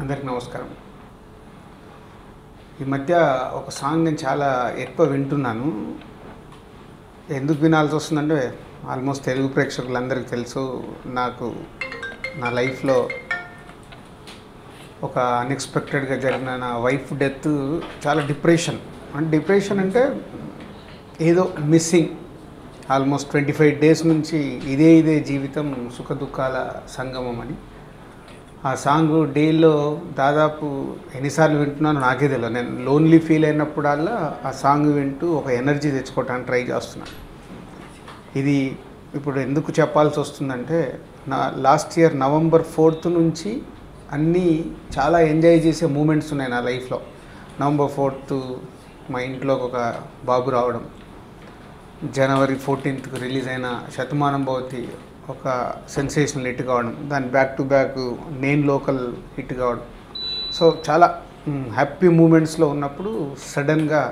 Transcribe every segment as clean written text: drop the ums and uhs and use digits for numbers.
అందరికి నమస్కారం. ఈ మధ్య ఒక సాంగ్ నేను చాలా ఎక్కువ వింటున్నాను. ఎందుకు వినాల్సి వస్తుందంటే ఆల్మోస్ట్ తెలుగు ప్రేక్షకులందరికీ తెలుసు, నాకు నా లైఫ్లో ఒక అన్ఎక్స్పెక్టెడ్గా జరిగిన నా వైఫ్ డెత్ చాలా డిప్రెషన్ అంటే ఏదో మిస్సింగ్. ఆల్మోస్ట్ 25 days నుంచి ఇదే జీవితం సుఖ దుఃఖాల సంగమం అని. ఆ సాంగ్ డేలో దాదాపు ఎన్నిసార్లు వింటున్నానో నాకే తెలియదు. నేను లోన్లీ ఫీల్ అయినప్పుడల్లా ఆ సాంగ్ వింటూ ఒక ఎనర్జీ తెచ్చుకోవడానికి ట్రై చేస్తున్నాను. ఇది ఇప్పుడు ఎందుకు చెప్పాల్సి వస్తుందంటే, నా లాస్ట్ ఇయర్ November 4th నుంచి అన్నీ చాలా ఎంజాయ్ చేసే మూమెంట్స్ ఉన్నాయి నా లైఫ్లో. November 4th మా ఇంట్లోకి ఒక బాబు రావడం, January 14th రిలీజ్ అయిన శతమానం భవతి ఒక సెన్సేషనల్ హిట్ కావడం, దాని బ్యాక్ టు బ్యాక్ నేను లోకల్ హిట్ కావడం. సో చాలా హ్యాపీ మూమెంట్స్లో ఉన్నప్పుడు సడన్గా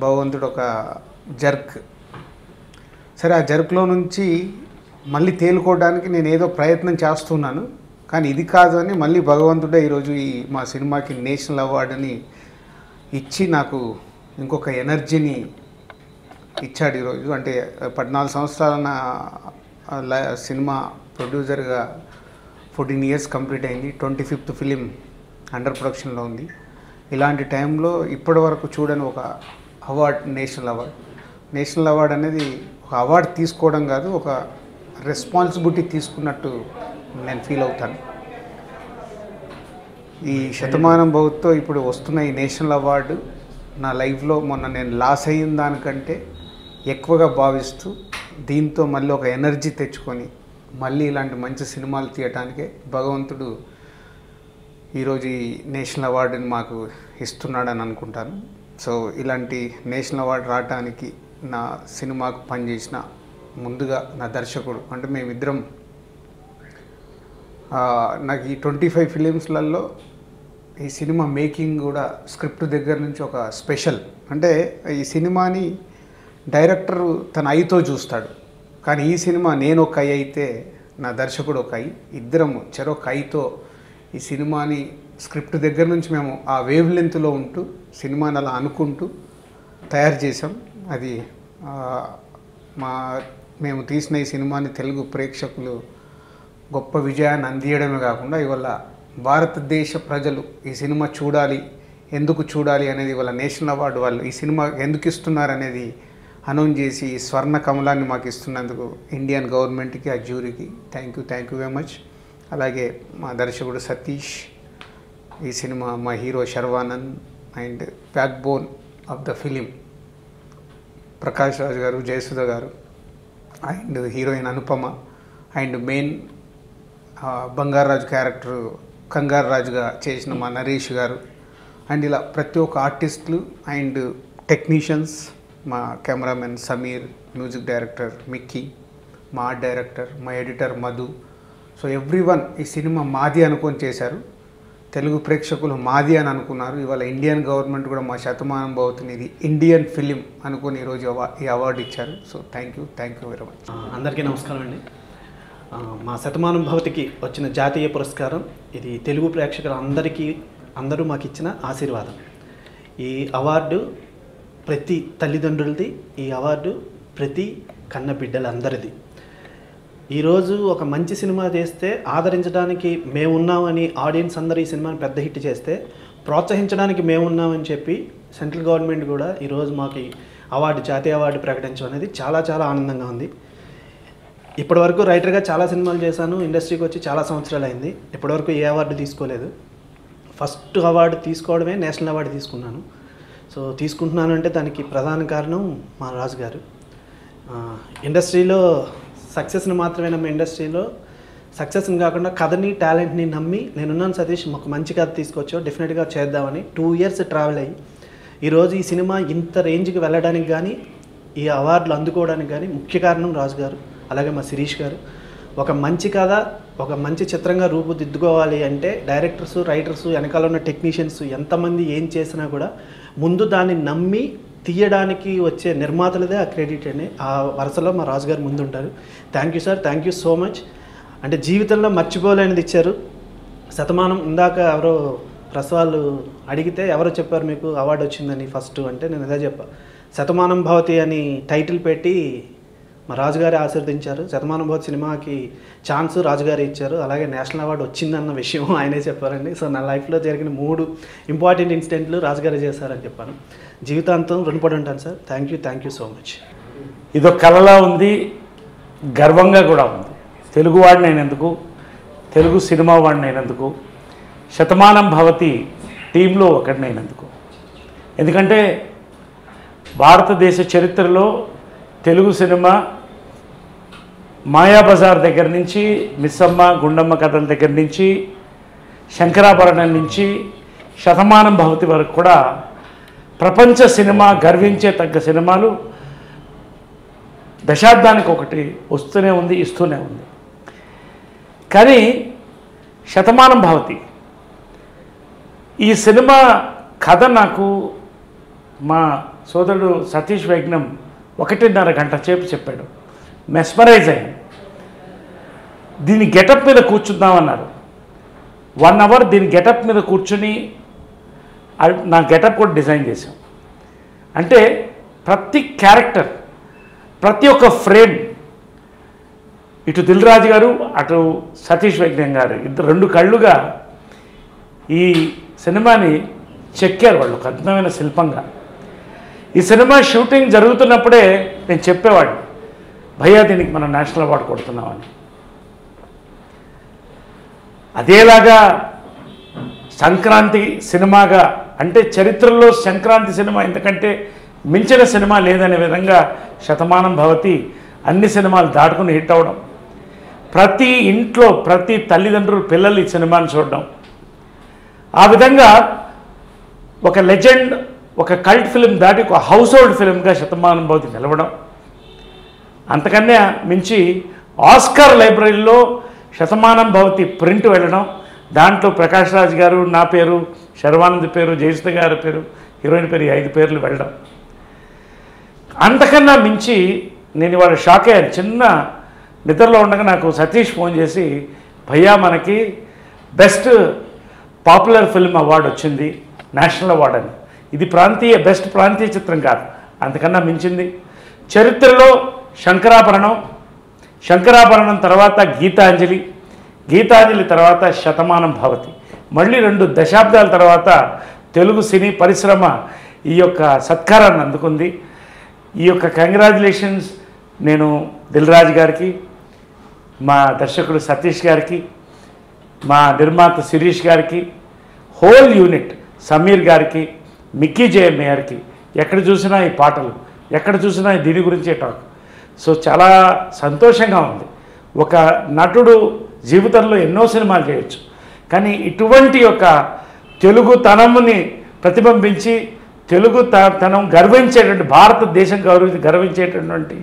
భగవంతుడు ఒక జర్క్. సరే, ఆ జర్క్లో నుంచి మళ్ళీ తేలుకోవడానికి నేను ఏదో ప్రయత్నం చేస్తున్నాను, కానీ ఇది కాదు అని మళ్ళీ భగవంతుడే ఈరోజు మా సినిమాకి నేషనల్ అవార్డుని ఇచ్చి నాకు ఇంకొక ఎనర్జీని ఇచ్చాడు ఈరోజు. అంటే 14 సంవత్సరాల సినిమా ప్రొడ్యూసర్గా 14 years కంప్లీట్ అయింది. 25th ఫిలిం అండర్ ప్రొడక్షన్లో ఉంది. ఇలాంటి టైంలో ఇప్పటి వరకు చూడని ఒక అవార్డ్, నేషనల్ అవార్డ్ అనేది ఒక అవార్డు తీసుకోవడం కాదు, ఒక రెస్పాన్సిబిలిటీ తీసుకున్నట్టు నేను ఫీల్ అవుతాను. ఈ శతమానం భవతితో ఇప్పుడు వస్తున్న ఈ నేషనల్ అవార్డు నా లైఫ్లో మొన్న నేను లాస్ అయిన దానికంటే ఎక్కువగా భావిస్తూ, దీంతో మళ్ళీ ఒక ఎనర్జీ తెచ్చుకొని మళ్ళీ ఇలాంటి మంచి సినిమాలు తీయటానికే భగవంతుడు ఈరోజు ఈ నేషనల్ అవార్డుని మాకు ఇస్తున్నాడని అనుకుంటాను. సో ఇలాంటి నేషనల్ అవార్డు రావడానికి నా సినిమాకు పనిచేసిన ముందుగా నా దర్శకుడు, అంటే మేమిద్దరం, నాకు ఈ 25 ఫిలిమ్స్లలో ఈ సినిమా మేకింగ్ కూడా స్క్రిప్ట్ దగ్గర నుంచి ఒక స్పెషల్. అంటే ఈ సినిమాని డైరెక్టర్ తన ఐతో చూస్తాడు, కానీ ఈ సినిమా నేను ఒక ఐ అయితే నా దర్శకుడు ఒక ఐ, ఇద్దరం చెరొక ఐతో ఈ సినిమాని స్క్రిప్ట్ దగ్గర నుంచి మేము ఆ వేవ్ లెంత్లో ఉంటూ సినిమాని అలా అనుకుంటూ తయారు చేసాం. అది మేము తీసిన ఈ సినిమాని తెలుగు ప్రేక్షకులు గొప్ప విజయాన్ని అందియడమే కాకుండా ఇవాళ భారతదేశ ప్రజలు ఈ సినిమా చూడాలి, ఎందుకు చూడాలి అనేది ఇవాళ నేషనల్ అవార్డు వాళ్ళు ఈ సినిమా ఎందుకు ఇస్తున్నారనేది అనౌన్స్ చేసి ఈ స్వర్ణ కమలాన్ని మాకు ఇస్తున్నందుకు ఇండియన్ గవర్నమెంట్కి, ఆ జ్యూరీకి థ్యాంక్ యూ వెరీ మచ్. అలాగే మా దర్శకుడు సతీష్, ఈ సినిమా మా hero Sharwanand, and backbone of the film Prakash Raj garu, Jayasudha garu, and heroine Anupama, and main Bangaraju character Kangaru రాజుగా చేసిన మా నరేష్ గారు, అండ్ ఇలా ప్రతి ఒక్క ఆర్టిస్టులు అండ్ టెక్నీషియన్స్, మా cameraman Sameer, music director Mickey, మా ఆర్ట్ డైరెక్టర్, మా ఎడిటర్ మధు. సో ఎవ్రీవన్ ఈ సినిమా మాది అనుకొని చేశారు. తెలుగు ప్రేక్షకులు మాది అని అనుకున్నారు. ఇవాళ ఇండియన్ గవర్నమెంట్ కూడా మా శతమానం భవతిని ఇది ఇండియన్ ఫిలిం అనుకుని ఈరోజు ఈ అవార్డు ఇచ్చారు. So thank you very much. అందరికీ నమస్కారం అండి. మా శతమానం భవతికి వచ్చిన జాతీయ పురస్కారం ఇది తెలుగు అందరూ మాకు ఇచ్చిన ఆశీర్వాదం. ఈ అవార్డు ప్రతి తల్లిదండ్రులది, ఈ అవార్డు ప్రతి కన్న బిడ్డలందరిది. ఈరోజు ఒక మంచి సినిమా చేస్తే ఆదరించడానికి మేమున్నామని ఆడియన్స్ అందరూ ఈ సినిమాని పెద్ద హిట్ చేస్తే ప్రోత్సహించడానికి మేమున్నామని చెప్పి సెంట్రల్ గవర్నమెంట్ కూడా ఈరోజు మాకు అవార్డు, జాతీయ అవార్డు ప్రకటించడం అనేది చాలా ఆనందంగా ఉంది. ఇప్పటివరకు రైటర్గా చాలా సినిమాలు చేశాను, ఇండస్ట్రీకి వచ్చి చాలా సంవత్సరాలు అయింది. ఇప్పటివరకు ఏ అవార్డు తీసుకోలేదు. ఫస్ట్ అవార్డు తీసుకోవడమే నేషనల్ అవార్డు తీసుకున్నాను. సో తీసుకుంటున్నాను అంటే దానికి ప్రధాన కారణం మా రాజు గారు. ఇండస్ట్రీలో సక్సెస్ని మాత్రమే నమ్మే ఇండస్ట్రీలో సక్సెస్ని కాకుండా కథని, టాలెంట్ని నమ్మి నేనున్నాను సతీష్, మాకు మంచి కథ తీసుకొచ్చో డెఫినెట్గా చేద్దామని 2 years ట్రావెల్ అయ్యి ఈరోజు ఈ సినిమా ఇంత రేంజ్కి వెళ్ళడానికి కానీ, ఈ అవార్డులు అందుకోవడానికి కానీ ముఖ్య కారణం రాజు గారు, అలాగే మా శిరీష్ గారు. ఒక మంచి కథ, ఒక మంచి చిత్రంగా రూపుదిద్దుకోవాలి అంటే డైరెక్టర్స్, రైటర్స్, వెనకాల ఉన్న టెక్నీషియన్స్ ఎంతమంది ఏం చేసినా కూడా ముందు దాన్ని నమ్మి తీయడానికి వచ్చే నిర్మాతలదే ఆ క్రెడిట్ అండి. ఆ వరుసలో మా రాజు గారు ముందు ఉంటారు. Thank you sir, thank you so much. అంటే జీవితంలో మర్చిపోలేనిది ఇచ్చారు. శతమానం ఇందాక ఎవరో ప్రెస్ వాళ్ళు అడిగితే ఎవరో చెప్పారు మీకు అవార్డు వచ్చిందని ఫస్ట్ అంటే నేను అదే చెప్పా. శతమానం భవతి అని టైటిల్ పెట్టి మా రాజుగారి ఆశీర్వదించారు. శతమానం భవతి సినిమాకి ఛాన్స్ రాజుగారి ఇచ్చారు. అలాగే నేషనల్ అవార్డు వచ్చిందన్న విషయం ఆయనే చెప్పారండి. సో నా లైఫ్లో జరిగిన 3 ఇంపార్టెంట్ ఇన్సిడెంట్లు రాజుగారే చేశారని చెప్పాను. జీవితాంతం రుణపడి ఉంటాను sir. Thank you so much. ఇదో కళలా ఉంది, గర్వంగా కూడా ఉంది. తెలుగు వాడిని అయినందుకు, తెలుగు సినిమా వాడిని అయినందుకు, శతమానం భవతి టీంలో ఒకటినైనందుకు. ఎందుకంటే భారతదేశ చరిత్రలో తెలుగు సినిమా మాయాబజార్ దగ్గర నుంచి, మిస్సమ్మ గుండమ్మ కథల దగ్గర నుంచి, శంకరాభరణం నుంచి శతమానం భవతి వరకు కూడా ప్రపంచ సినిమా గర్వించే తగ్గ సినిమాలు దశాబ్దానికి ఒకటి వస్తూనే ఉంది, ఇస్తూనే ఉంది. కానీ శతమానం భవతి ఈ సినిమా కథ నాకు మా సోదరుడు సతీష్ వైజ్ఞం 1.5 గంట సేపు చెప్పాడు. మెస్మరైజ్ అయ్యాను. దీని గెటప్ మీద కూర్చుందామన్నారు. 1 అవర్ దీని గెటప్ మీద కూర్చుని నా గెటప్ కూడా డిజైన్ చేశాం. అంటే ప్రతి క్యారెక్టర్, ప్రతి ఒక్క ఫ్రేమ్, ఇటు దిల్ రాజు గారు అటు సతీష్ వైజ్ఞం గారు ఇద్దరు 2 కళ్ళుగా ఈ సినిమాని చెక్కారు వాళ్ళు, ఒక అద్భుతమైన శిల్పంగా. ఈ సినిమా షూటింగ్ జరుగుతున్నప్పుడే నేను చెప్పేవాడిని, భయ్యా దీనికి మనం నేషనల్ అవార్డు కొడుతున్నామని. అదేలాగా సంక్రాంతి సినిమాగా, అంటే చరిత్రలో సంక్రాంతి సినిమా ఎందుకంటే మించిన సినిమా లేదనే విధంగా శతమానం భవతి అన్ని సినిమాలు దాటుకుని హిట్ అవ్వడం, ప్రతి ఇంట్లో ప్రతి తల్లిదండ్రులు పిల్లలు ఈ సినిమాని చూడడం, ఆ విధంగా ఒక లెజెండ్, ఒక కల్ట్ ఫిలిం దాటి ఒక హౌస్ హోల్డ్ ఫిలింగా శతమానం భవతి నిలవడం, అంతకన్నా మించి ఆస్కార్ లైబ్రరీలో శతమానం భవతి ప్రింట్ వెళ్ళడం, దాంట్లో ప్రకాష్ రాజ్ గారు, నా పేరు, శర్వానంద్ పేరు, జయసుధ గారి పేరు, హీరోయిన్ పేరు, 5 పేర్లు వెళ్ళడం. అంతకన్నా మించి నేను ఇవాళ షాక్ అయ్యాను. చిన్న నిద్రలో ఉండగా నాకు సతీష్ ఫోన్ చేసి, భయ్యా మనకి బెస్ట్ పాపులర్ ఫిల్మ్ అవార్డు వచ్చింది, నేషనల్ అవార్డు అని. ఇది బెస్ట్ ప్రాంతీయ చిత్రం కాదు, అంతకన్నా మించింది. చరిత్రలో శంకరాభరణం తర్వాత గీతాంజలి తర్వాత శతమానం భవతి, మళ్ళీ 2 దశాబ్దాల తర్వాత తెలుగు సినీ పరిశ్రమ ఈ యొక్క సత్కారాన్ని అందుకుంది. ఈ యొక్క కంగ్రాచులేషన్స్ నేను దిల్ రాజు గారికి, మా దర్శకుడు సతీష్ గారికి, మా నిర్మాత శిరీష్ గారికి, హోల్ యూనిట్ సమీర్ గారికి, మిక్కీ జయన్ గారికి. ఎక్కడ చూసినా ఈ పాటలు, ఎక్కడ చూసినా దీని గురించే టాక్. సో చాలా సంతోషంగా ఉంది. ఒక నటుడు జీవితంలో ఎన్నో సినిమాలు చేయొచ్చు, కానీ ఇటువంటి ఒక తెలుగు తనముని ప్రతిబింబించి తెలుగు తనం గర్వించేటువంటి, భారతదేశం గర్వించేటటువంటి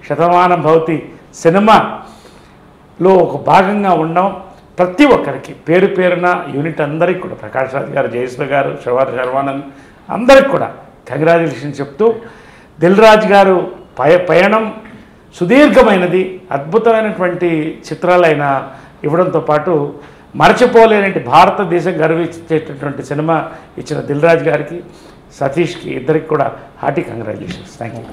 శతమానం భవతి సినిమాలో ఒక భాగంగా ఉన్నాం. ప్రతి ఒక్కరికి పేరు పేరున యూనిట్ అందరికీ కూడా, ప్రకాష్ రాజ్ గారు, జయసుధ గారు, శర్వానంద్ అందరికి కూడా కంగ్రాచులేషన్ చెప్తూ, దిల్ రాజు గారు పయనం సుదీర్ఘమైనది, అద్భుతమైనటువంటి చిత్రాలైన ఇవ్వడంతో పాటు మరచిపోలేనటువంటి భారతదేశం గర్వించేటటువంటి సినిమా ఇచ్చిన దిల్ రాజు గారికి, సతీష్కి, ఇద్దరికి కూడా హార్టీ కంగ్రాచులేషన్స్. Thank you.